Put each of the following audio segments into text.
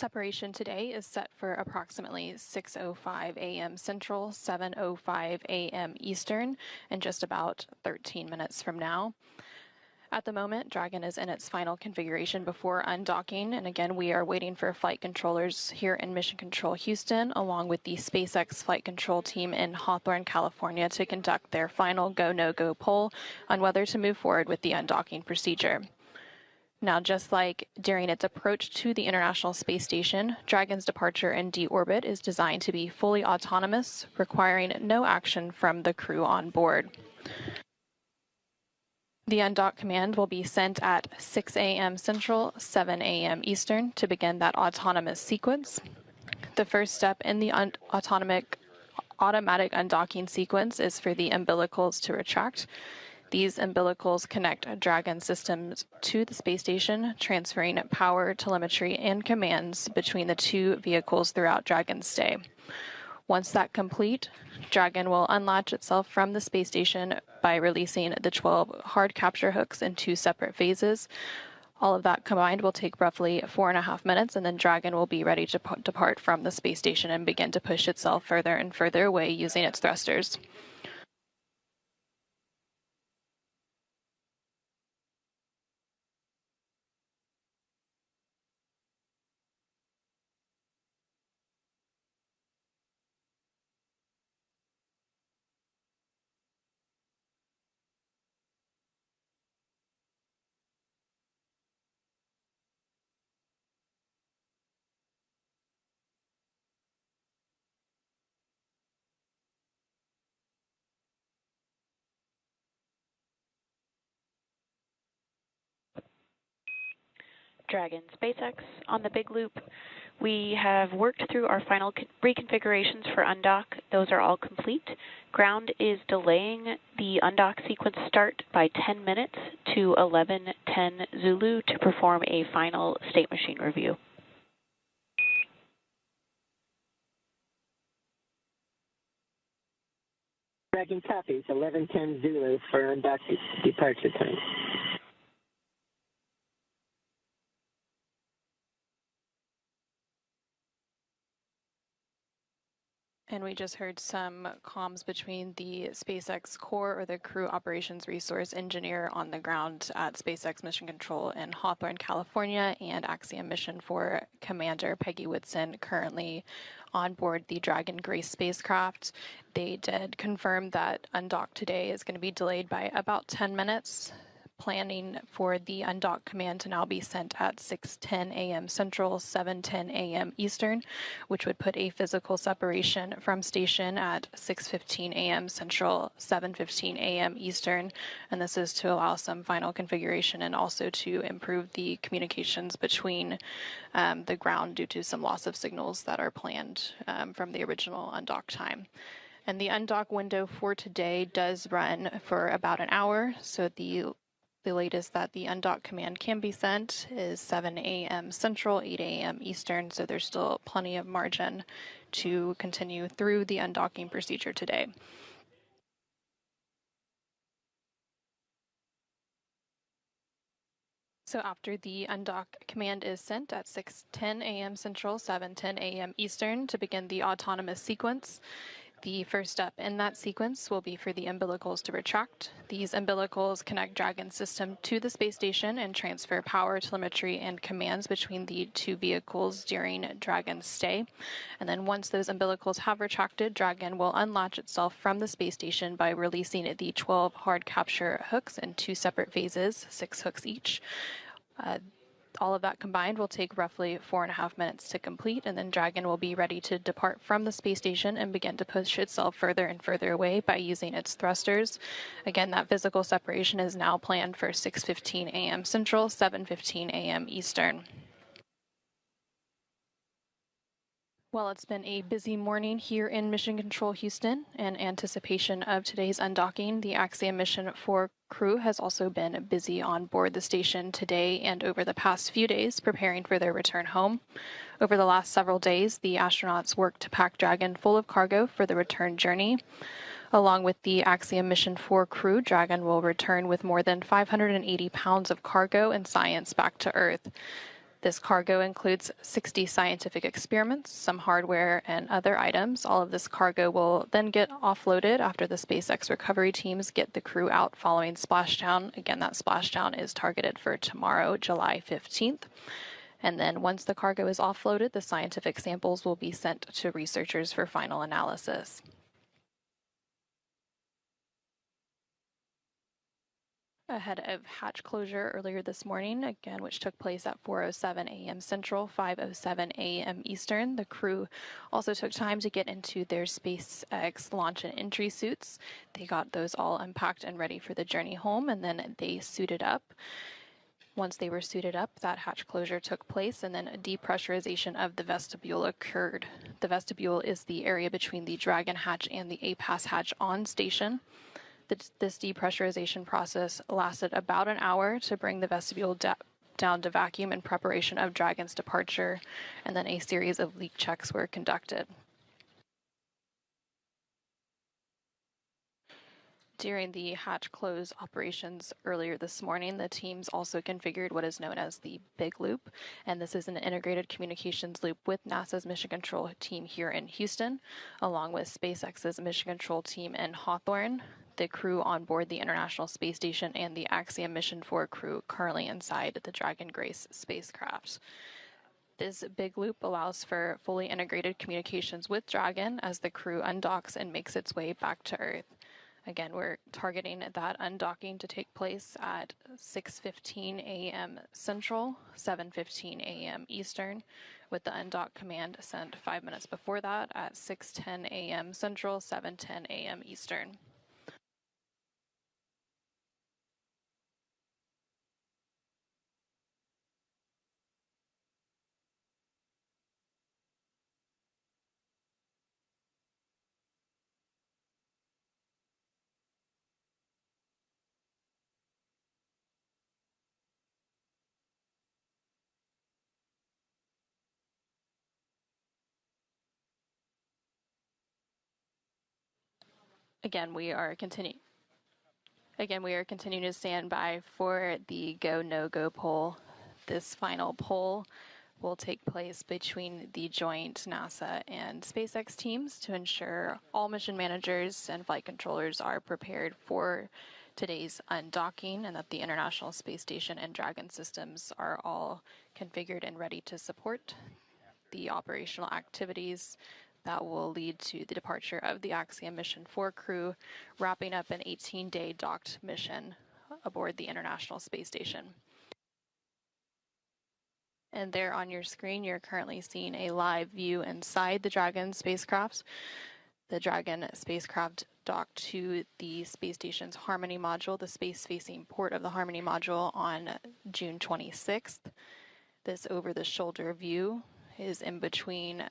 Separation today is set for approximately 6:05 a.m. Central, 7:05 a.m. Eastern, in just about 13 minutes from now. At the moment, Dragon is in its final configuration before undocking, and again, we are waiting for flight controllers here in Mission Control Houston, along with the SpaceX flight control team in Hawthorne, California, to conduct their final go-no-go poll on whether to move forward with the undocking procedure. Now, just like during its approach to the International Space Station, Dragon's departure in deorbit is designed to be fully autonomous, requiring no action from the crew on board. The undock command will be sent at 6 a.m. Central, 7 a.m. Eastern to begin that autonomous sequence. The first step in the automatic undocking sequence is for the umbilicals to retract. These umbilicals connect Dragon systems to the space station, transferring power, telemetry, and commands between the two vehicles throughout Dragon's stay. Once that's complete, Dragon will unlatch itself from the space station by releasing the 12 hard capture hooks in 2 separate phases. All of that combined will take roughly 4.5 minutes, and then Dragon will be ready to depart from the space station and begin to push itself further and further away using its thrusters. Dragon SpaceX on the big loop. We have worked through our final reconfigurations for undock. Those are all complete. Ground is delaying the undock sequence start by 10 minutes to 11:10 Zulu to perform a final state machine review. Dragon copies 11:10 Zulu for undock departure time. And we just heard some comms between the SpaceX core, or the crew operations resource engineer on the ground at SpaceX Mission Control in Hawthorne, California, and Axiom Mission 4 Commander Peggy Whitson, currently on board the Dragon Grace spacecraft. They did confirm that undock today is going to be delayed by about 10 minutes. Planning for the undock command to now be sent at 6:10 a.m. Central, 7:10 a.m. Eastern, which would put a physical separation from station at 6:15 a.m. Central, 7:15 a.m. Eastern, and this is to allow some final configuration and also to improve the communications between the ground due to some loss of signals that are planned from the original undock time. And the undock window for today does run for about an hour, so the latest that the undock command can be sent is 7 a.m. Central, 8 a.m. Eastern, so there's still plenty of margin to continue through the undocking procedure today. So after the undock command is sent at 6:10 a.m. Central, 7:10 a.m. Eastern to begin the autonomous sequence, the first step in that sequence will be for the umbilicals to retract. These umbilicals connect Dragon's system to the space station and transfer power, telemetry, and commands between the two vehicles during Dragon's stay. And then once those umbilicals have retracted, Dragon will unlatch itself from the space station by releasing the 12 hard capture hooks in 2 separate phases, 6 hooks each. All of that combined will take roughly 4.5 minutes to complete, and then Dragon will be ready to depart from the space station and begin to push itself further and further away by using its thrusters. Again, that physical separation is now planned for 6:15 a.m. Central, 7:15 a.m. Eastern. Well, it's been a busy morning here in Mission Control Houston. In anticipation of today's undocking, the Axiom Mission 4 crew has also been busy on board the station today and over the past few days preparing for their return home. Over the last several days, the astronauts worked to pack Dragon full of cargo for the return journey. Along with the Axiom Mission 4 crew, Dragon will return with more than 580 pounds of cargo and science back to Earth. This cargo includes 60 scientific experiments, some hardware, and other items. All of this cargo will then get offloaded after the SpaceX recovery teams get the crew out following splashdown. Again, that splashdown is targeted for tomorrow, July 15th. And then once the cargo is offloaded, the scientific samples will be sent to researchers for final analysis. Ahead of hatch closure earlier this morning, again, which took place at 4:07 a.m. Central, 5:07 a.m. Eastern. The crew also took time to get into their SpaceX launch and entry suits. They got those all unpacked and ready for the journey home, and then they suited up. Once they were suited up, that hatch closure took place, and then a depressurization of the vestibule occurred. The vestibule is the area between the Dragon hatch and the APAS hatch on station. This depressurization process lasted about an hour to bring the vestibule down to vacuum in preparation of Dragon's departure, and then a series of leak checks were conducted. During the hatch close operations earlier this morning, the teams also configured what is known as the Big Loop, and this is an integrated communications loop with NASA's Mission Control team here in Houston, along with SpaceX's Mission Control team in Hawthorne, the crew on board the International Space Station, and the Axiom Mission 4 crew currently inside the Dragon Grace spacecraft. This big loop allows for fully integrated communications with Dragon as the crew undocks and makes its way back to Earth. Again, we're targeting that undocking to take place at 6:15 a.m. Central, 7:15 a.m. Eastern, with the undock command sent 5 minutes before that at 6:10 a.m. Central, 7:10 a.m. Eastern. Again, we are continuing to stand by for the go, no-go poll. This final poll will take place between the joint NASA and SpaceX teams to ensure all mission managers and flight controllers are prepared for today's undocking and that the International Space Station and Dragon systems are all configured and ready to support the operational activities that will lead to the departure of the Axiom Mission 4 crew, wrapping up an 18-day docked mission aboard the International Space Station. And there on your screen, you're currently seeing a live view inside the Dragon spacecraft. The Dragon spacecraft docked to the space station's Harmony module, the space-facing port of the Harmony module, on June 26th. This over-the-shoulder view is in between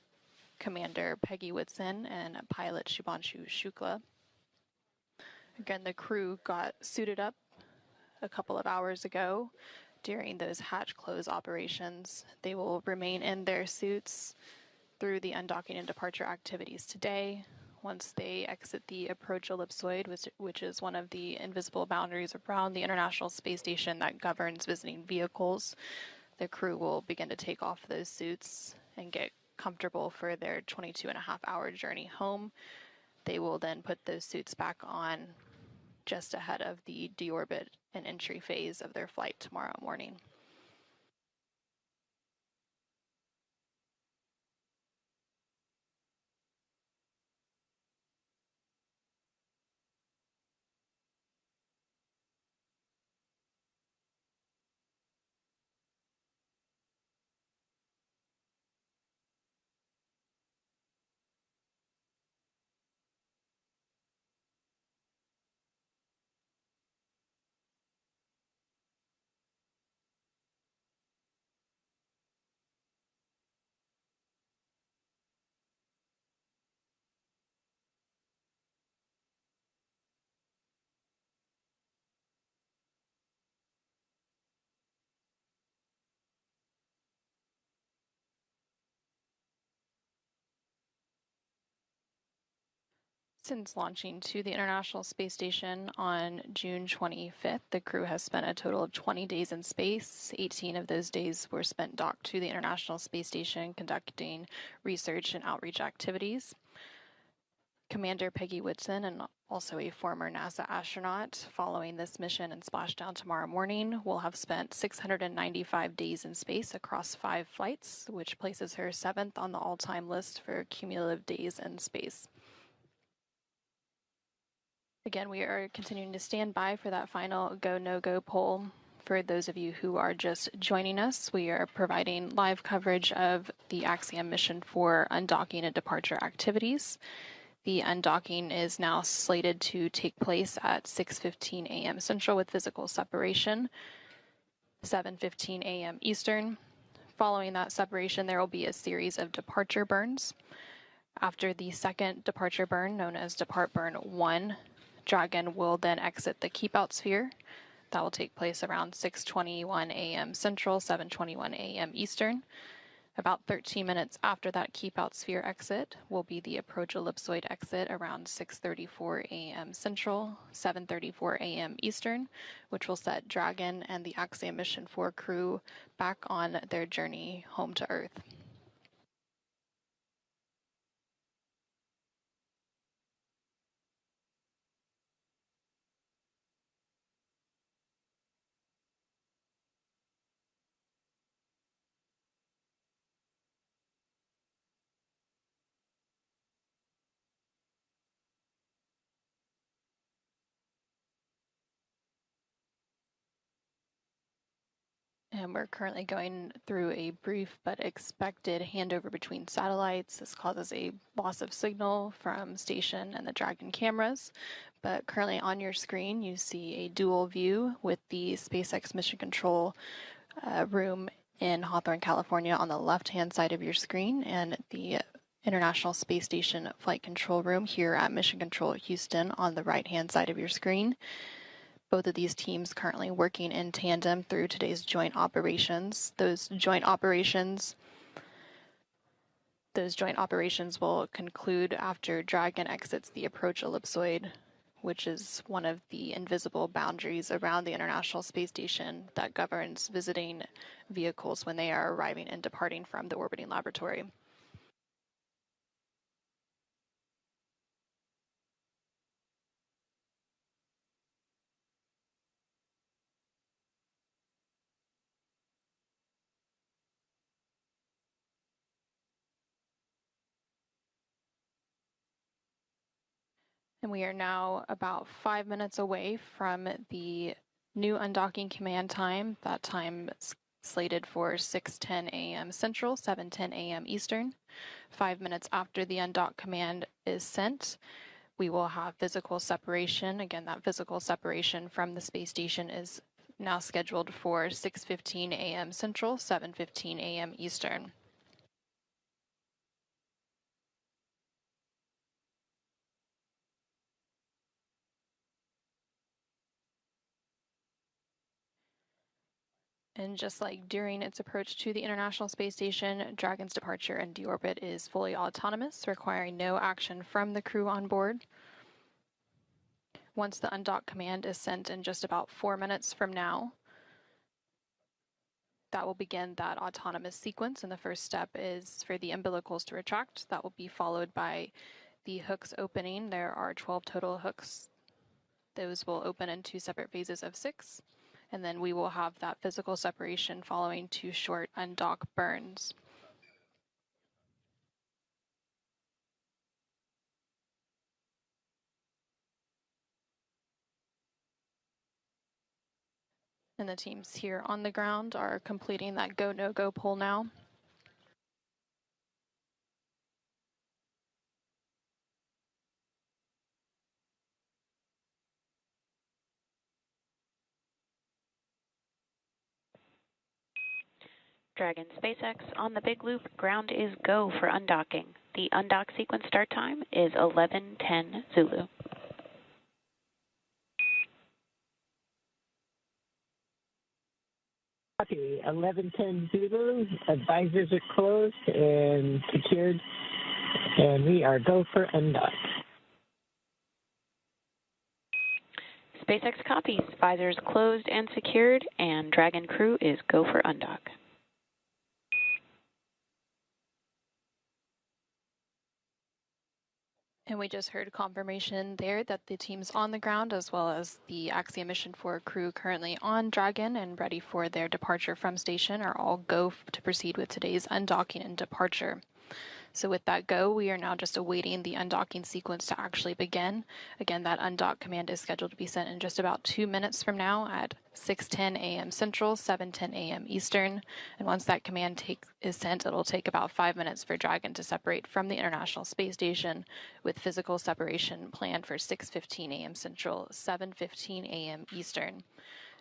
Commander Peggy Whitson and pilot Shubhanshu Shukla. Again, the crew got suited up a couple of hours ago during those hatch close operations. They will remain in their suits through the undocking and departure activities today. Once they exit the approach ellipsoid, which is one of the invisible boundaries around the International Space Station that governs visiting vehicles, the crew will begin to take off those suits and get comfortable for their 22.5-hour journey home. They will then put those suits back on just ahead of the deorbit and entry phase of their flight tomorrow morning. Since launching to the International Space Station on June 25th, the crew has spent a total of 20 days in space. 18 of those days were spent docked to the International Space Station conducting research and outreach activities. Commander Peggy Whitson, and also a former NASA astronaut, following this mission and splashdown tomorrow morning, will have spent 695 days in space across 5 flights, which places her 7th on the all-time list for cumulative days in space. Again, we are continuing to stand by for that final go, no-go poll. For those of you who are just joining us, we are providing live coverage of the Axiom mission for undocking and departure activities. The undocking is now slated to take place at 6:15 a.m. Central with physical separation, 7:15 a.m. Eastern. Following that separation, there will be a series of departure burns. After the second departure burn, known as Depart Burn 1, Dragon will then exit the Keepout sphere. That will take place around 6:21 a.m. Central, 7:21 a.m. Eastern. About 13 minutes after that Keepout sphere exit will be the approach ellipsoid exit around 6:34 a.m. Central, 7:34 a.m. Eastern, which will set Dragon and the Axiom Mission 4 crew back on their journey home to Earth. And we're currently going through a brief but expected handover between satellites. This causes a loss of signal from station and the Dragon cameras. But currently on your screen, you see a dual view with the SpaceX Mission Control room in Hawthorne, California on the left-hand side of your screen, and the International Space Station Flight Control Room here at Mission Control Houston on the right-hand side of your screen. Both of these teams currently working in tandem through today's joint operations. Those joint operations will conclude after Dragon exits the approach ellipsoid, which is one of the invisible boundaries around the International Space Station that governs visiting vehicles when they are arriving and departing from the orbiting laboratory. And we are now about 5 minutes away from the new undocking command time. That time is slated for 6:10 a.m. Central, 7:10 a.m. Eastern. 5 minutes after the undock command is sent, we will have physical separation. Again, that physical separation from the space station is now scheduled for 6:15 a.m. Central, 7:15 a.m. Eastern. And just like during its approach to the International Space Station, Dragon's departure and deorbit is fully autonomous, requiring no action from the crew on board. Once the undock command is sent in just about 4 minutes from now, that will begin that autonomous sequence, and the first step is for the umbilicals to retract. That will be followed by the hooks opening. There are 12 total hooks. Those will open in 2 separate phases of 6. And then we will have that physical separation following 2 short undock burns. And the teams here on the ground are completing that go, no-go poll now. Dragon SpaceX on the big loop, ground is go for undocking. The undock sequence start time is 11:10 Zulu. Copy, 11:10 Zulu. Advisors are closed and secured, and we are go for undock. SpaceX copies. Visors closed and secured, and Dragon crew is go for undock. And we just heard confirmation there that the teams on the ground, as well as the Axiom Mission 4 crew currently on Dragon and ready for their departure from station, are all go to proceed with today's undocking and departure. So with that go, we are now just awaiting the undocking sequence to actually begin. Again, that undock command is scheduled to be sent in just about 2 minutes from now at 6:10 a.m. Central, 7:10 a.m. Eastern. And once that command is sent, it'll take about 5 minutes for Dragon to separate from the International Space Station, with physical separation planned for 6:15 a.m. Central, 7:15 a.m. Eastern.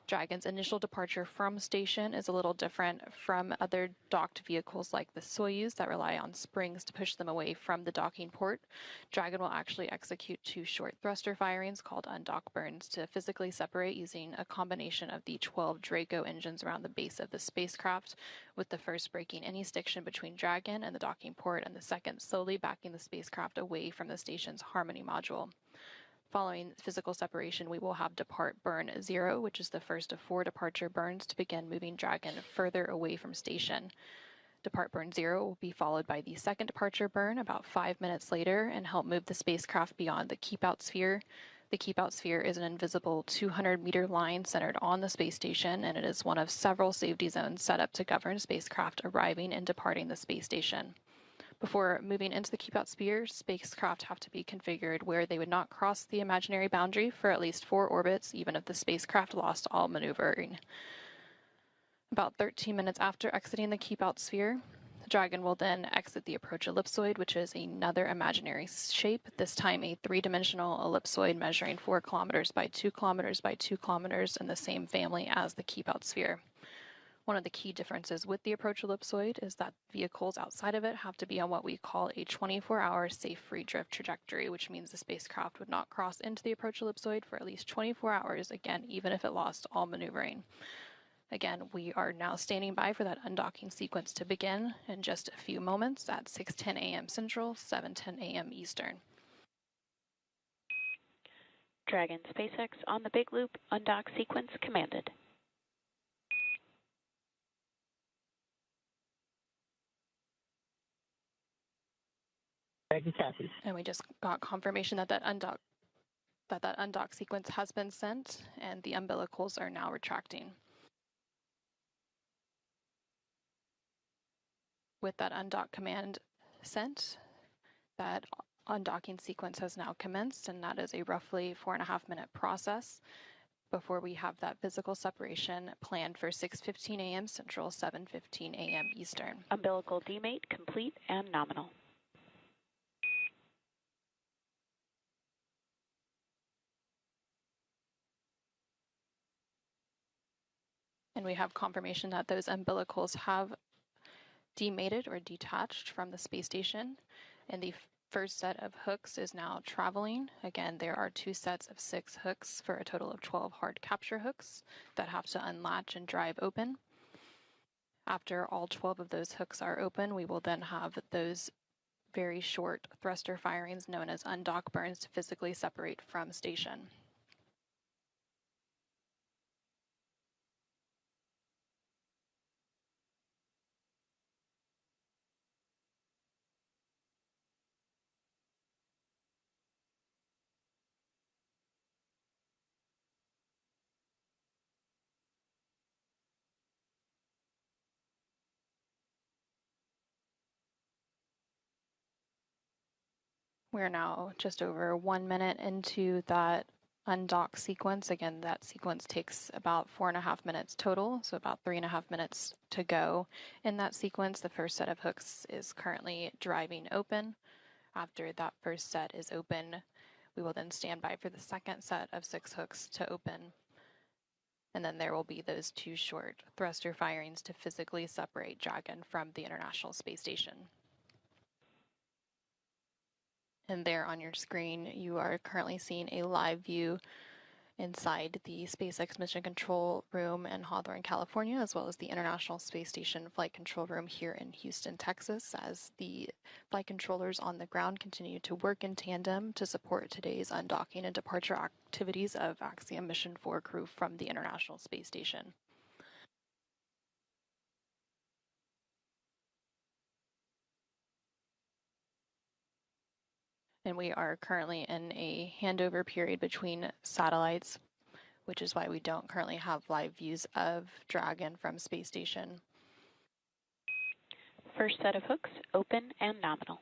Dragon's initial departure from station is a little different from other docked vehicles like the Soyuz that rely on springs to push them away from the docking port. Dragon will actually execute 2 short thruster firings called undock burns to physically separate using a combination of the 12 Draco engines around the base of the spacecraft, with the first breaking any stiction between Dragon and the docking port and the second slowly backing the spacecraft away from the station's Harmony module. Following physical separation, we will have Depart Burn 0, which is the first of 4 departure burns to begin moving Dragon further away from station. Depart Burn 0 will be followed by the second departure burn about 5 minutes later and help move the spacecraft beyond the Keepout sphere. The Keepout sphere is an invisible 200-meter line centered on the space station, and it is one of several safety zones set up to govern spacecraft arriving and departing the space station. Before moving into the Keepout sphere, spacecraft have to be configured where they would not cross the imaginary boundary for at least 4 orbits, even if the spacecraft lost all maneuvering. About 13 minutes after exiting the Keepout sphere, the Dragon will then exit the approach ellipsoid, which is another imaginary shape, this time a 3-dimensional ellipsoid measuring 4 kilometers by 2 kilometers by 2 kilometers in the same family as the Keepout sphere. One of the key differences with the approach ellipsoid is that vehicles outside of it have to be on what we call a 24-hour safe free drift trajectory, which means the spacecraft would not cross into the approach ellipsoid for at least 24 hours, again, even if it lost all maneuvering. Again, we are now standing by for that undocking sequence to begin in just a few moments at 6:10 a.m. Central, 7:10 a.m. Eastern. Dragon SpaceX on the big loop, undock sequence commanded. Dragon copies. And we just got confirmation that that undock sequence has been sent, and the umbilicals are now retracting. With that undock command sent, that undocking sequence has now commenced, and that is a roughly 4.5-minute process before we have that physical separation planned for 6:15 a.m. Central, 7:15 a.m. Eastern. Umbilical demate complete and nominal. And we have confirmation that those umbilicals have demated or detached from the space station, and the first set of hooks is now traveling. Again, there are 2 sets of 6 hooks for a total of 12 hard capture hooks that have to unlatch and drive open. After all 12 of those hooks are open, we will then have those very short thruster firings known as undock burns to physically separate from station. We're now just over 1 minute into that undock sequence. Again, that sequence takes about 4.5 minutes total, so about 3.5 minutes to go. In that sequence, the first set of hooks is currently driving open. After that first set is open, we will then stand by for the second set of 6 hooks to open. And then there will be those 2 short thruster firings to physically separate Dragon from the International Space Station. And there on your screen, you are currently seeing a live view inside the SpaceX Mission Control Room in Hawthorne, California, as well as the International Space Station Flight Control Room here in Houston, Texas, as the flight controllers on the ground continue to work in tandem to support today's undocking and departure activities of Axiom Mission 4 crew from the International Space Station. And we are currently in a handover period between satellites, which is why we don't currently have live views of Dragon from space station. First set of hooks, open and nominal.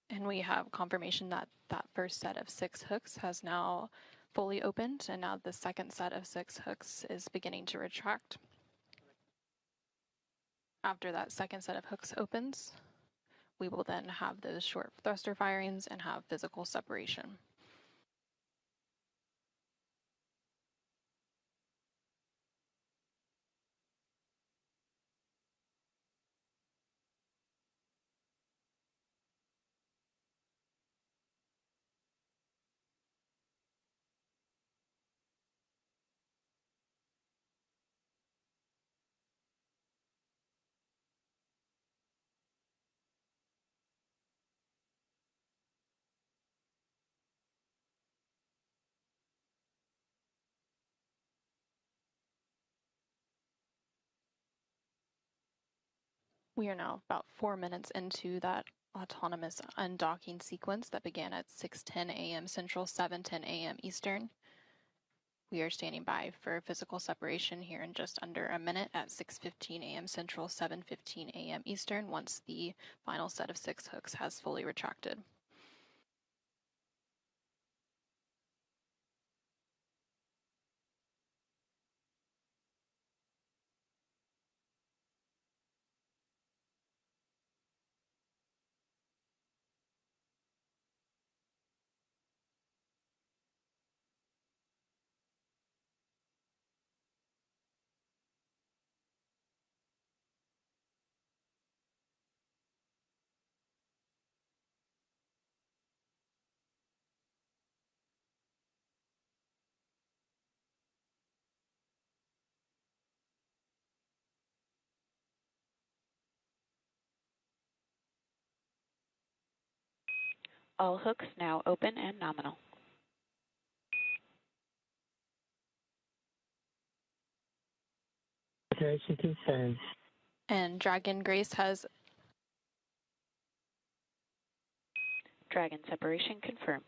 And we have confirmation that that first set of 6 hooks has now fully opened, and now the second set of 6 hooks is beginning to retract. After that second set of hooks opens, we will then have those short thruster firings and have physical separation. We are now about 4 minutes into that autonomous undocking sequence that began at 6:10 a.m. Central, 7:10 a.m. Eastern. We are standing by for physical separation here in just under a minute at 6:15 a.m. Central, 7:15 a.m. Eastern, once the final set of 6 hooks has fully retracted. All hooks now open and nominal. Separation confirmed. And Dragon Grace has Dragon separation confirmed.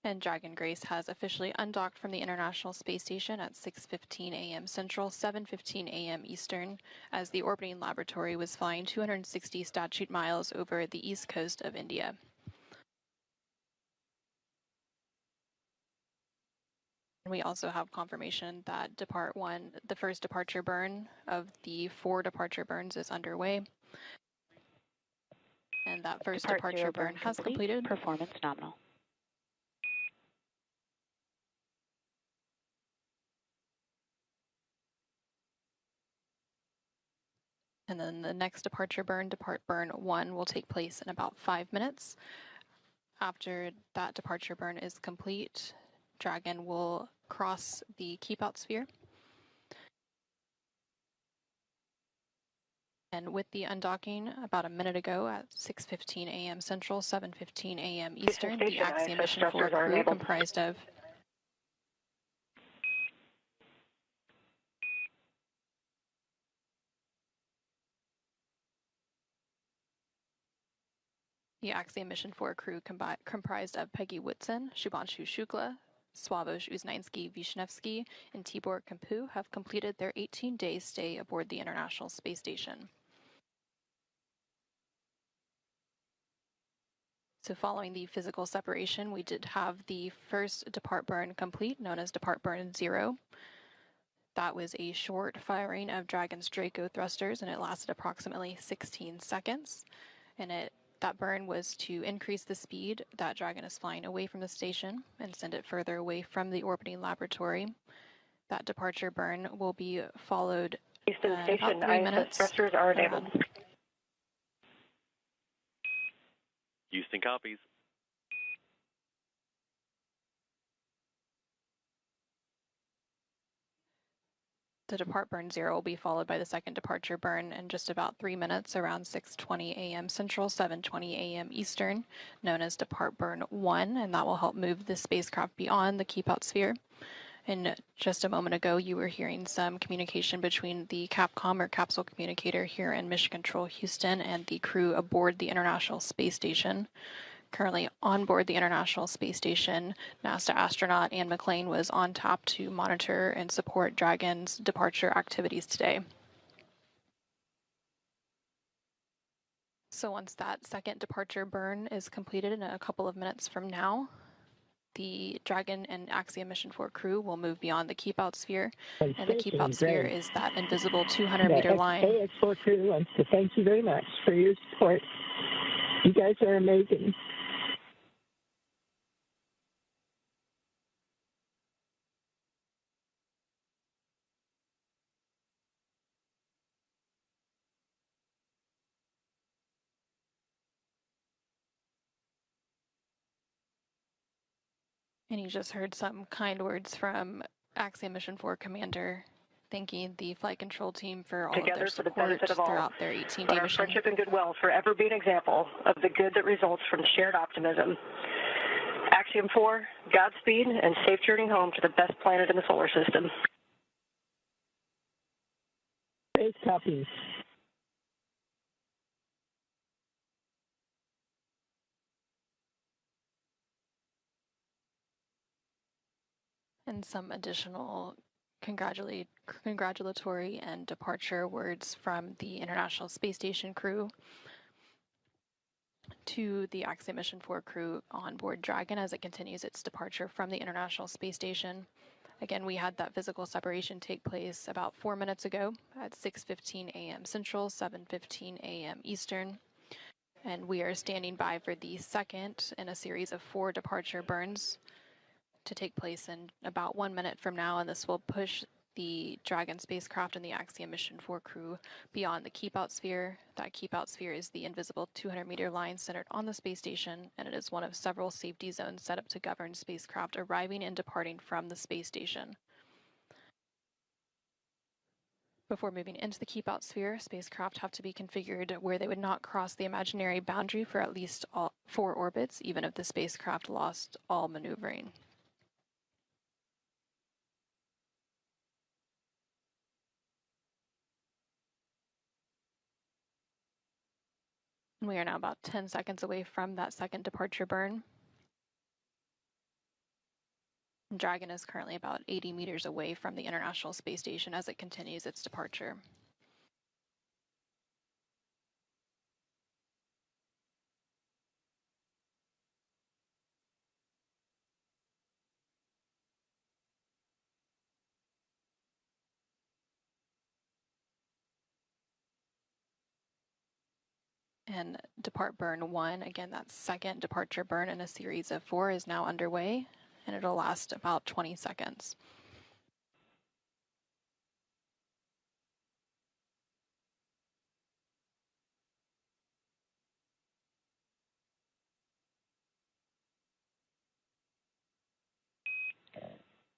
And Dragon Grace has officially undocked from the International Space Station at 6:15 a.m. Central, 7:15 a.m. Eastern, as the orbiting laboratory was flying 260 statute miles over the east coast of India. We also have confirmation that the first departure burn of the 4 departure burns is underway. And that first departure burn has completed. Performance nominal. And then the next departure burn, depart burn 1, will take place in about 5 minutes. After that departure burn is complete, Dragon will cross the Keepout sphere. And with the undocking about a minute ago at 6:15 a.m. Central, 7:15 a.m. Eastern, the Axiom Mission 4 crew comprised of The Axiom Mission 4 crew comprised of Peggy Whitson, Shubhanshu Shukla, Sławosz Uznański-Wiśniewski, and Tibor Kapu have completed their 18-day stay aboard the International Space Station. So following the physical separation, we did have the first depart burn complete, known as depart burn 0. That was a short firing of Dragon's Draco thrusters, and it lasted approximately 16 seconds. And that burn was to increase the speed that Dragon is flying away from the station and send it further away from the orbiting laboratory. That departure burn will be followed Houston about Station, 3 ISS minutes. thrusters are enabled. Houston copies. The depart burn 0 will be followed by the second departure burn in just about 3 minutes, around 6:20 a.m. Central, 7:20 a.m. Eastern, known as depart burn 1, and that will help move the spacecraft beyond the Keepout sphere. And just a moment ago, you were hearing some communication between the Capcom or capsule communicator here in Mission Control Houston and the crew aboard the International Space Station. Currently on board the International Space Station, NASA astronaut Anne McClain was on tap to monitor and support Dragon's departure activities today. So once that second departure burn is completed in a couple of minutes from now, the Dragon and Axiom Mission 4 crew will move beyond the Keepout sphere, and the Keepout sphere is that invisible 200-meter line. AX4 crew wants to thank you very much for your support. You guys are amazing. And you just heard some kind words from Axiom Mission 4 Commander thanking the flight control team for all of their support throughout their 18-day mission. Friendship and goodwill forever be an example of the good that results from shared optimism. Axiom 4, Godspeed and safe journey home to the best planet in the solar system. Space copies. And some additional congratulatory and departure words from the International Space Station crew to the Axiom Mission 4 crew on board Dragon as it continues its departure from the International Space Station. Again, we had that physical separation take place about 4 minutes ago at 6:15 a.m. Central, 7:15 a.m. Eastern. And we are standing by for the second in a series of 4 departure burns to take place in about 1 minute from now, and this will push the Dragon spacecraft and the Axiom Mission 4 crew beyond the Keepout sphere. That Keepout sphere is the invisible 200-meter line centered on the space station, and it is one of several safety zones set up to govern spacecraft arriving and departing from the space station. Before moving into the Keepout sphere, spacecraft have to be configured where they would not cross the imaginary boundary for at least 4 orbits, even if the spacecraft lost all maneuvering. We are now about 10 seconds away from that second departure burn. Dragon is currently about 80 meters away from the International Space Station as it continues its departure. And depart burn 1, again, that second departure burn in a series of 4 is now underway, and it'll last about 20 seconds.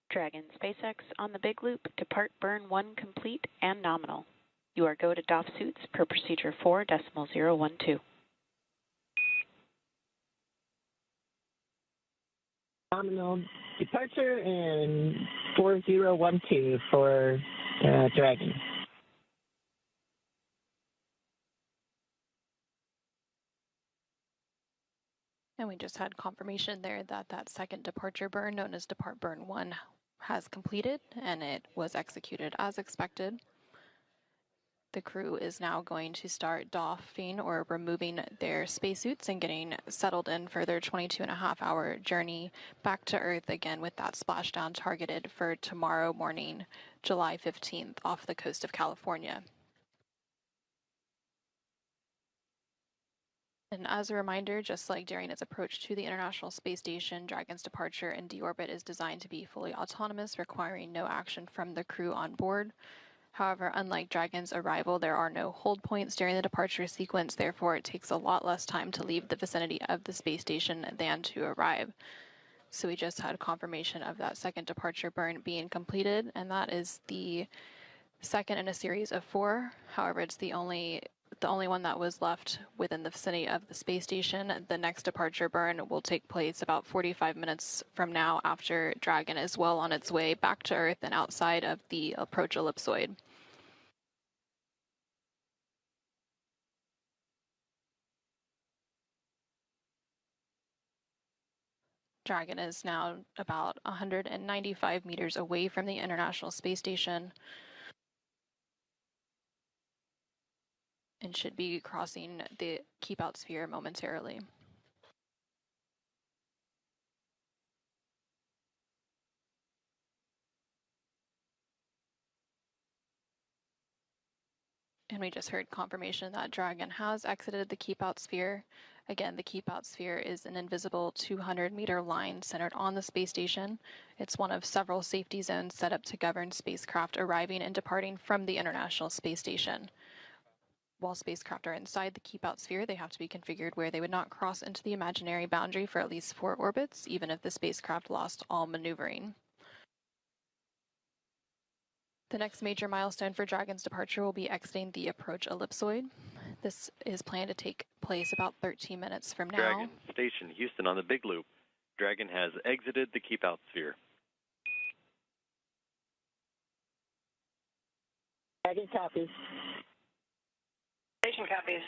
Dragon SpaceX on the Big Loop, depart burn 1 complete and nominal. You are go to DOF suits per procedure 4.012. Nominal departure and 4012 for Dragon. And we just had confirmation there that that second departure burn, known as depart burn 1, has completed, and it was executed as expected. The crew is now going to start doffing or removing their spacesuits and getting settled in for their 22.5-hour journey back to Earth, again with that splashdown targeted for tomorrow morning, July 15th, off the coast of California. And as a reminder, just like during its approach to the International Space Station, Dragon's departure and deorbit is designed to be fully autonomous, requiring no action from the crew on board. However, unlike Dragon's arrival, there are no hold points during the departure sequence, therefore it takes a lot less time to leave the vicinity of the space station than to arrive. So we just had confirmation of that second departure burn being completed, and that is the second in a series of 4. However, it's the only one that was left within the vicinity of the space station. The next departure burn will take place about 45 minutes from now after Dragon is well on its way back to Earth and outside of the approach ellipsoid. Dragon is now about 195 meters away from the International Space Station and should be crossing the Keepout sphere momentarily. And we just heard confirmation that Dragon has exited the Keepout sphere. Again, the Keepout sphere is an invisible 200-meter line centered on the space station. It's one of several safety zones set up to govern spacecraft arriving and departing from the International Space Station. While spacecraft are inside the Keepout sphere, they have to be configured where they would not cross into the imaginary boundary for at least 4 orbits, even if the spacecraft lost all maneuvering. The next major milestone for Dragon's departure will be exiting the approach ellipsoid. This is planned to take place about 13 minutes from now. Dragon, Station Houston on the Big Loop. Dragon has exited the Keepout sphere. Dragon copies. Station copies.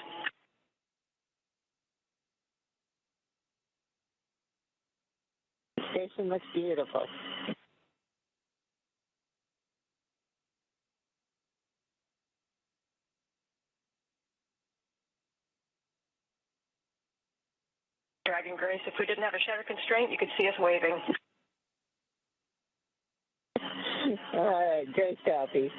The station looks beautiful. Dragon Grace, if we didn't have a shutter constraint, you could see us waving. All right, great copy.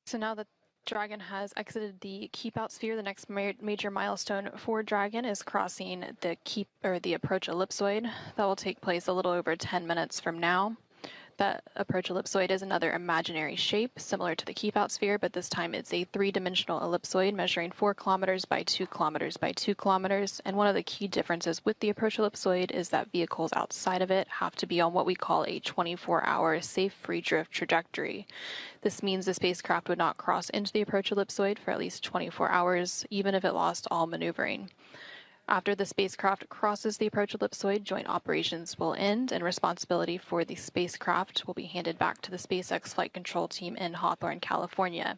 So now that Dragon has exited the Keepout sphere, the next major milestone for Dragon is crossing the approach ellipsoid. That will take place a little over 10 minutes from now. That approach ellipsoid is another imaginary shape similar to the Keepout sphere, but this time it's a 3-dimensional ellipsoid measuring 4 kilometers by 2 kilometers by 2 kilometers. And one of the key differences with the approach ellipsoid is that vehicles outside of it have to be on what we call a 24-hour safe free drift trajectory. This means the spacecraft would not cross into the approach ellipsoid for at least 24 hours, even if it lost all maneuvering. After the spacecraft crosses the approach ellipsoid, joint operations will end, and responsibility for the spacecraft will be handed back to the SpaceX flight control team in Hawthorne, California.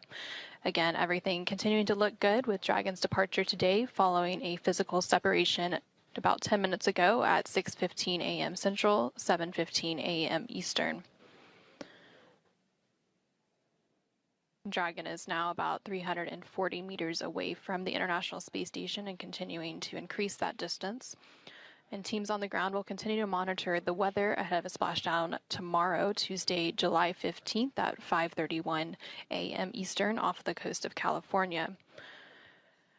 Again, everything continuing to look good with Dragon's departure today following a physical separation about 10 minutes ago at 6:15 a.m. Central, 7:15 a.m. Eastern. Dragon is now about 340 meters away from the International Space Station and continuing to increase that distance. And teams on the ground will continue to monitor the weather ahead of a splashdown tomorrow, Tuesday, July 15th at 5:31 a.m. Eastern off the coast of California.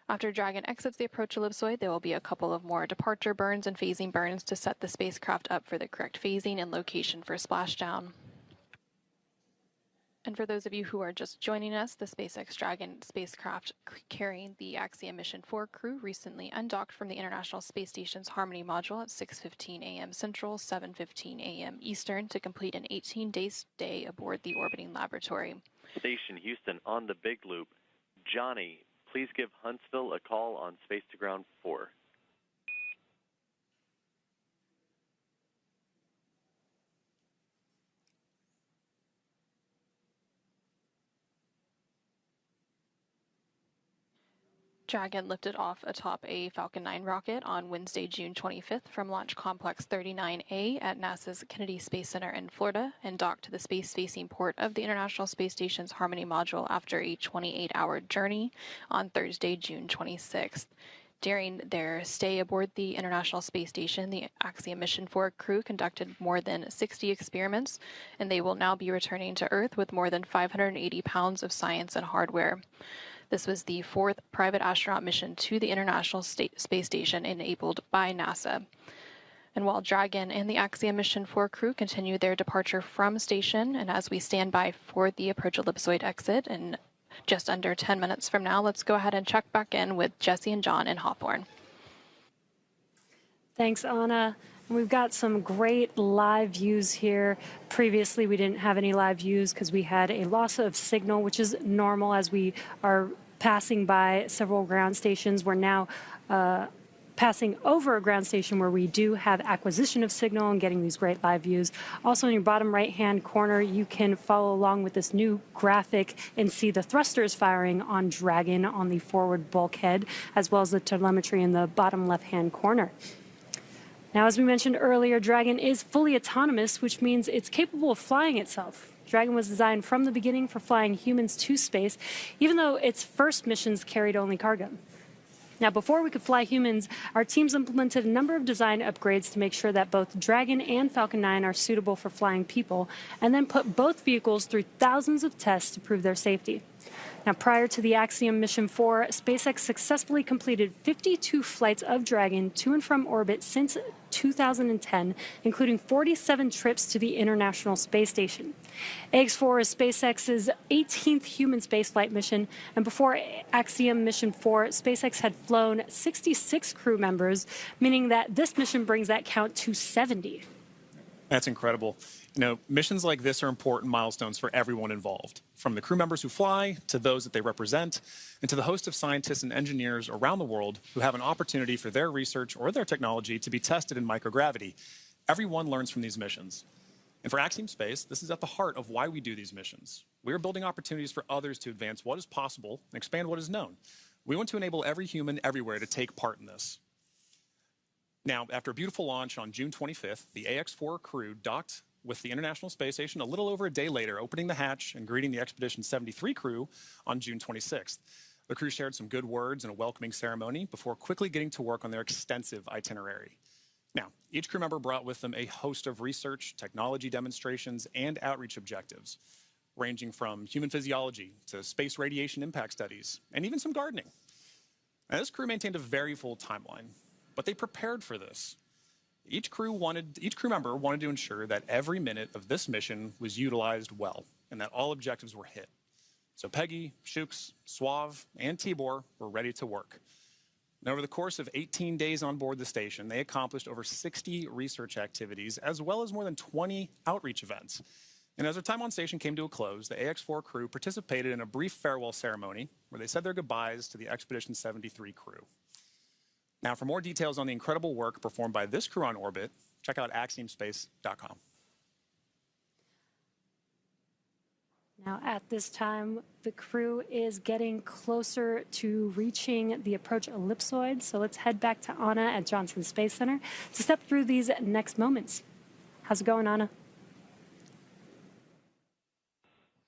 After Dragon exits the approach ellipsoid, there will be a couple of more departure burns and phasing burns to set the spacecraft up for the correct phasing and location for splashdown. And for those of you who are just joining us, the SpaceX Dragon spacecraft carrying the Axiom Mission 4 crew recently undocked from the International Space Station's Harmony module at 6:15 a.m. Central, 7:15 a.m. Eastern to complete an 18-day stay aboard the orbiting laboratory. Station Houston on the Big Loop. Johnny, please give Huntsville a call on Space to Ground 4. Dragon lifted off atop a Falcon 9 rocket on Wednesday, June 25th from Launch Complex 39A at NASA's Kennedy Space Center in Florida and docked to the space-facing port of the International Space Station's Harmony module after a 28-hour journey on Thursday, June 26th. During their stay aboard the International Space Station, the Axiom Mission 4 crew conducted more than 60 experiments, and they will now be returning to Earth with more than 580 pounds of science and hardware. This was the fourth private astronaut mission to the International Space Station enabled by NASA. And while Dragon and the Axiom Mission 4 crew continue their departure from station, and as we stand by for the approach ellipsoid exit in just under 10 minutes from now, let's go ahead and check back in with Jesse and John in Hawthorne. Thanks, Anna. We've got some great live views here. Previously, we didn't have any live views because we had a loss of signal, which is normal as we are passing by several ground stations. We're now passing over a ground station where we do have acquisition of signal and getting these great live views. Also, in your bottom right-hand corner, you can follow along with this new graphic and see the thrusters firing on Dragon on the forward bulkhead, as well as the telemetry in the bottom left-hand corner. Now, as we mentioned earlier, Dragon is fully autonomous, which means it's capable of flying itself. Dragon was designed from the beginning for flying humans to space, even though its first missions carried only cargo. Now, before we could fly humans, our teams implemented a number of design upgrades to make sure that both Dragon and Falcon 9 are suitable for flying people, and then put both vehicles through thousands of tests to prove their safety. Now, prior to the Axiom Mission 4, SpaceX successfully completed 52 flights of Dragon to and from orbit since 2010, including 47 trips to the International Space Station. AX-4 is SpaceX's 18th human spaceflight mission, and before Axiom Mission 4, SpaceX had flown 66 crew members, meaning that this mission brings that count to 70. That's incredible. You know, missions like this are important milestones for everyone involved, from the crew members who fly to those that they represent, and to the host of scientists and engineers around the world who have an opportunity for their research or their technology to be tested in microgravity. Everyone learns from these missions. And for Axiom Space, this is at the heart of why we do these missions. We are building opportunities for others to advance what is possible and expand what is known. We want to enable every human everywhere to take part in this. Now, after a beautiful launch on June 25th, the AX-4 crew docked with the International Space Station a little over a day later, opening the hatch and greeting the Expedition 73 crew on June 26th. The crew shared some good words and a welcoming ceremony before quickly getting to work on their extensive itinerary. Now, each crew member brought with them a host of research, technology demonstrations, and outreach objectives, ranging from human physiology to space radiation impact studies, and even some gardening. Now, this crew maintained a very full timeline, but they prepared for this. Each crew member wanted to ensure that every minute of this mission was utilized well and that all objectives were hit. So Peggy, Shuks, Sław, and Tibor were ready to work. And over the course of 18 days on board the station, they accomplished over 60 research activities as well as more than 20 outreach events. And as their time on station came to a close, the AX-4 crew participated in a brief farewell ceremony where they said their goodbyes to the Expedition 73 crew. Now, for more details on the incredible work performed by this crew on orbit, check out axiomspace.com. Now, at this time, the crew is getting closer to reaching the approach ellipsoid, so let's head back to Anna at Johnson Space Center to step through these next moments. How's it going, Anna?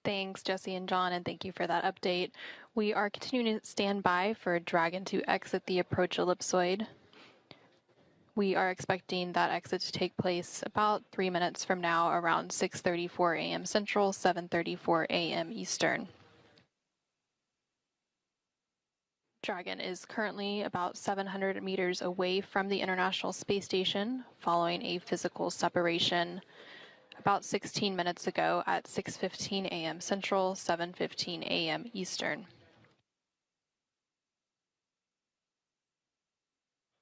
Thanks, Jesse and John, and thank you for that update. We are continuing to stand by for Dragon to exit the approach ellipsoid. We are expecting that exit to take place about 3 minutes from now, around 6:34 a.m. Central, 7:34 a.m. Eastern. Dragon is currently about 700 meters away from the International Space Station, following a physical separation about 16 minutes ago at 6:15 a.m. Central, 7:15 a.m. Eastern.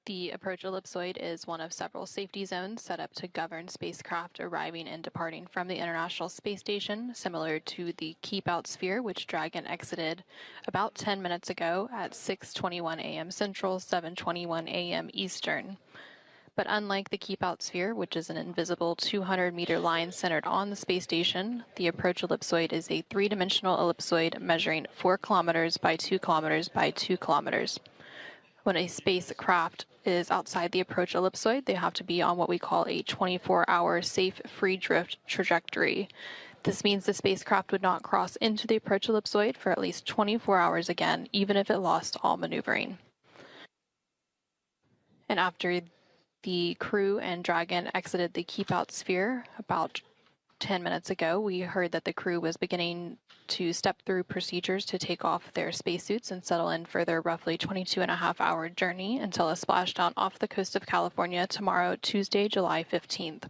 The approach ellipsoid is one of several safety zones set up to govern spacecraft arriving and departing from the International Space Station, similar to the Keepout sphere, which Dragon exited about 10 minutes ago at 6:21 a.m. Central, 7:21 a.m. Eastern. But unlike the Keepout sphere, which is an invisible 200-meter line centered on the space station, the approach ellipsoid is a three-dimensional ellipsoid measuring 4 kilometers by 2 kilometers by 2 kilometers. When a spacecraft is outside the approach ellipsoid, they have to be on what we call a 24-hour safe free drift trajectory. This means the spacecraft would not cross into the approach ellipsoid for at least 24 hours again, even if it lost all maneuvering. And after the crew and Dragon exited the Keepout sphere about 10 minutes ago, we heard that the crew was beginning to step through procedures to take off their spacesuits and settle in for their roughly 22.5-hour journey until a splashdown off the coast of California tomorrow, Tuesday, July 15th.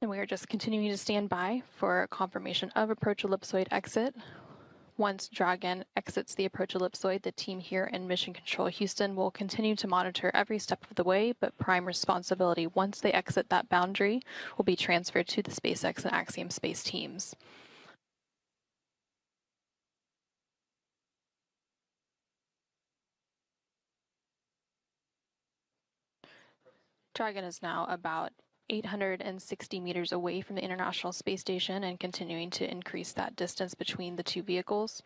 And we are just continuing to stand by for confirmation of approach ellipsoid exit. Once Dragon exits the approach ellipsoid, the team here in Mission Control Houston will continue to monitor every step of the way, but prime responsibility once they exit that boundary will be transferred to the SpaceX and Axiom Space teams. Dragon is now about 860 meters away from the International Space Station and continuing to increase that distance between the two vehicles.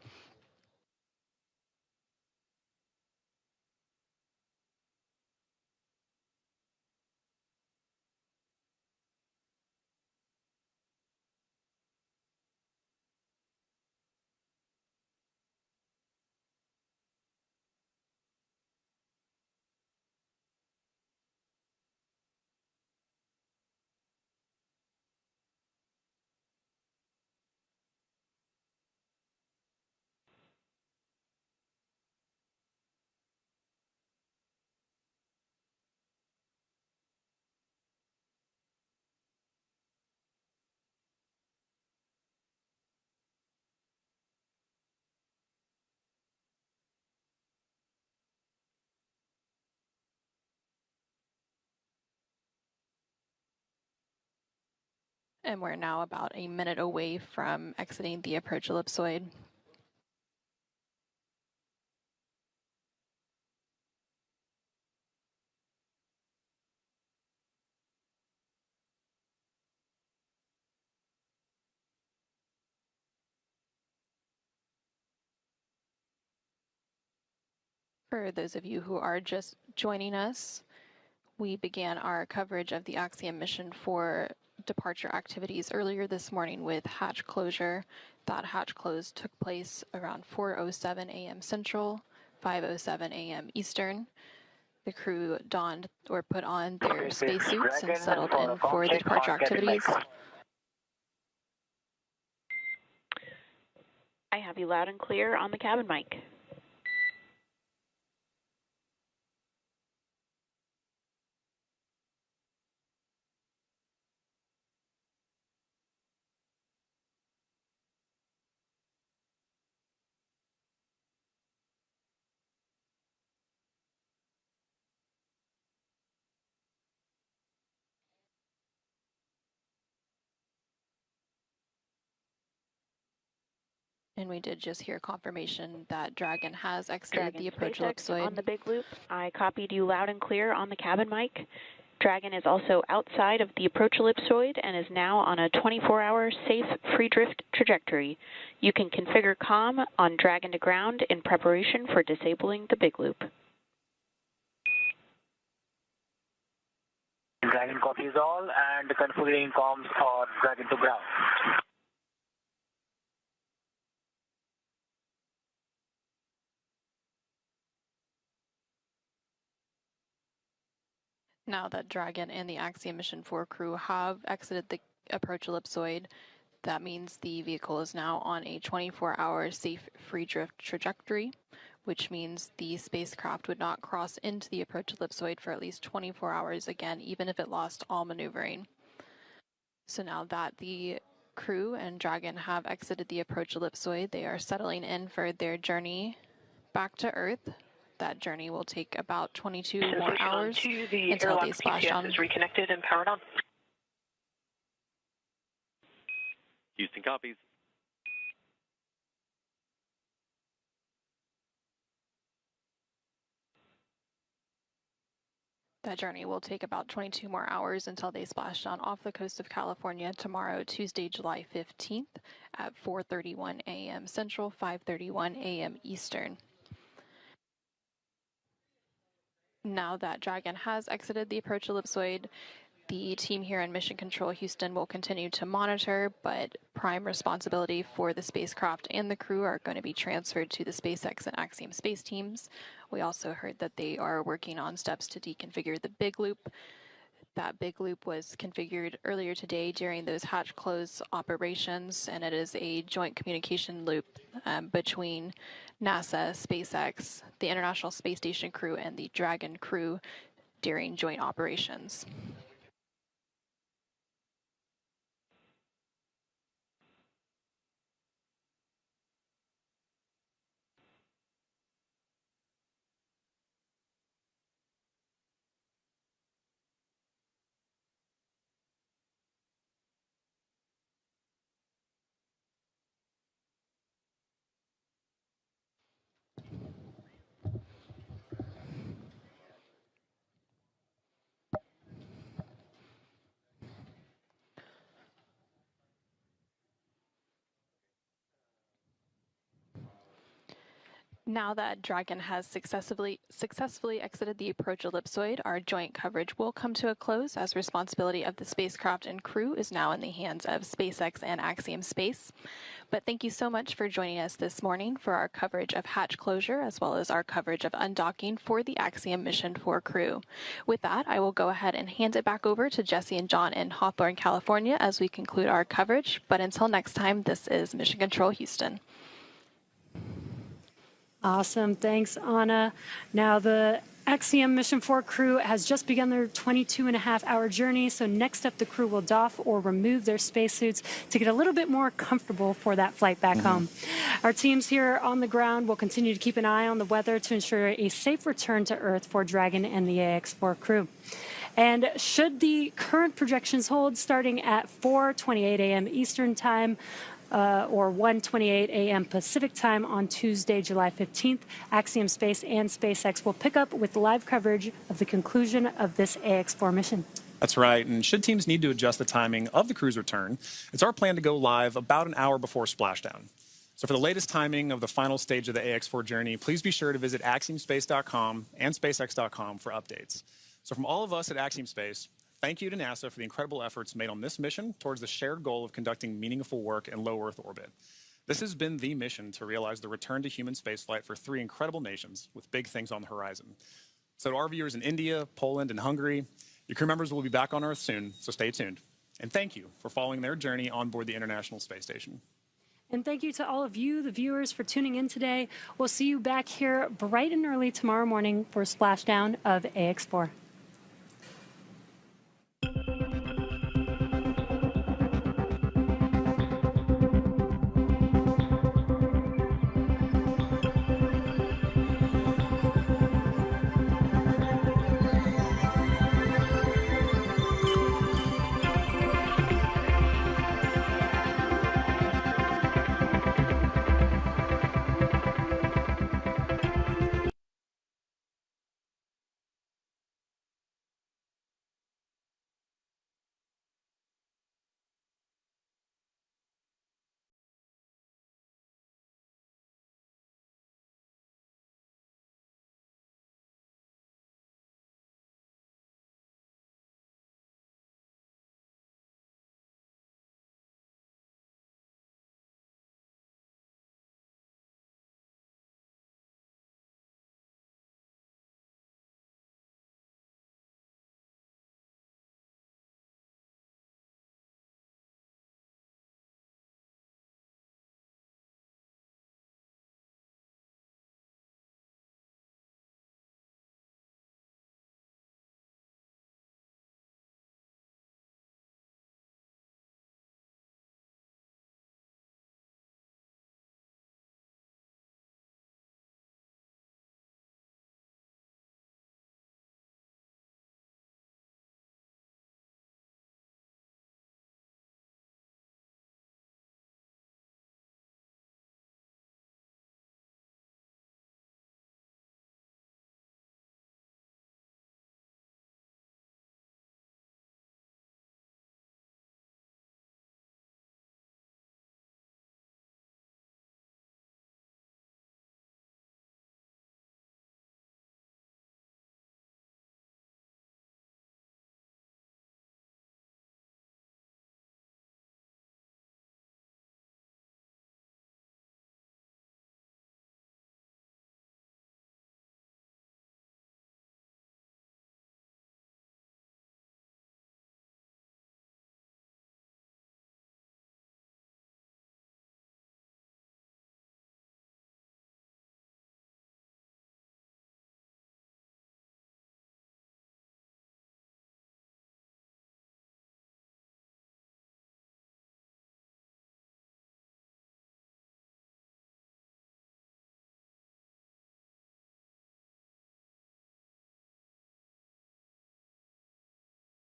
And we're now about a minute away from exiting the approach ellipsoid. For those of you who are just joining us, we began our coverage of the Axiom mission for departure activities earlier this morning with hatch closure. That hatch close took place around 4:07 a.m. Central, 5:07 a.m. Eastern. The crew donned or put on their spacesuits and settled in for the departure activities. I have you loud and clear on the cabin mic. And we did just hear confirmation that Dragon has exited Dragon the approach SpaceX ellipsoid. on the big loop. I copied you loud and clear on the cabin mic. Dragon is also outside of the approach ellipsoid and is now on a 24-hour safe free drift trajectory. You can configure comm on Dragon to ground in preparation for disabling the big loop. Dragon copies all and configuring comms for Dragon to ground. Now that Dragon and the Axiom Mission 4 crew have exited the approach ellipsoid, that means the vehicle is now on a 24-hour safe free drift trajectory, which means the spacecraft would not cross into the approach ellipsoid for at least 24 hours again, even if it lost all maneuvering. So now that the crew and Dragon have exited the approach ellipsoid, they are settling in for their journey back to Earth. That journey will take about 22 more hours until they splash on. Is reconnected and powered on. Houston copies. That journey will take about 22 more hours until they splash down off the coast of California tomorrow, Tuesday, July 15th at 4:31 a.m. Central, 5:31 a.m. Eastern. Now that Dragon has exited the approach ellipsoid, the team here in Mission Control Houston will continue to monitor, but prime responsibility for the spacecraft and the crew are going to be transferred to the SpaceX and Axiom Space teams. We also heard that they are working on steps to deconfigure the big loop. That big loop was configured earlier today during those hatch close operations, and it is a joint communication loop between NASA, SpaceX, the International Space Station crew, and the Dragon crew during joint operations. Now that Dragon has successfully exited the approach ellipsoid, our joint coverage will come to a close as responsibility of the spacecraft and crew is now in the hands of SpaceX and Axiom Space. But thank you so much for joining us this morning for our coverage of hatch closure as well as our coverage of undocking for the Axiom Mission 4 crew. With that, I will go ahead and hand it back over to Jesse and John in Hawthorne, California as we conclude our coverage. But until next time, this is Mission Control Houston. Awesome. Thanks, Anna. Now, the Axiom Mission 4 crew has just begun their 22.5-hour journey. So next up, the crew will doff or remove their spacesuits to get a little bit more comfortable for that flight back home. Our teams here on the ground will continue to keep an eye on the weather to ensure a safe return to Earth for Dragon and the AX4 crew. And should the current projections hold, starting at 4:28 a.m. Eastern Time, or 1:28 a.m. Pacific Time on Tuesday, July 15th, Axiom Space and SpaceX will pick up with live coverage of the conclusion of this AX4 mission. That's right, and should teams need to adjust the timing of the crew's return, it's our plan to go live about an hour before splashdown. So for the latest timing of the final stage of the AX4 journey, please be sure to visit axiomspace.com and spacex.com for updates. So from all of us at Axiom Space, thank you to NASA for the incredible efforts made on this mission towards the shared goal of conducting meaningful work in low Earth orbit. This has been the mission to realize the return to human spaceflight for 3 incredible nations with big things on the horizon. So to our viewers in India, Poland, and Hungary, your crew members will be back on Earth soon, so stay tuned. And thank you for following their journey on board the International Space Station. And thank you to all of you, the viewers, for tuning in today. We'll see you back here bright and early tomorrow morning for a splashdown of AX4.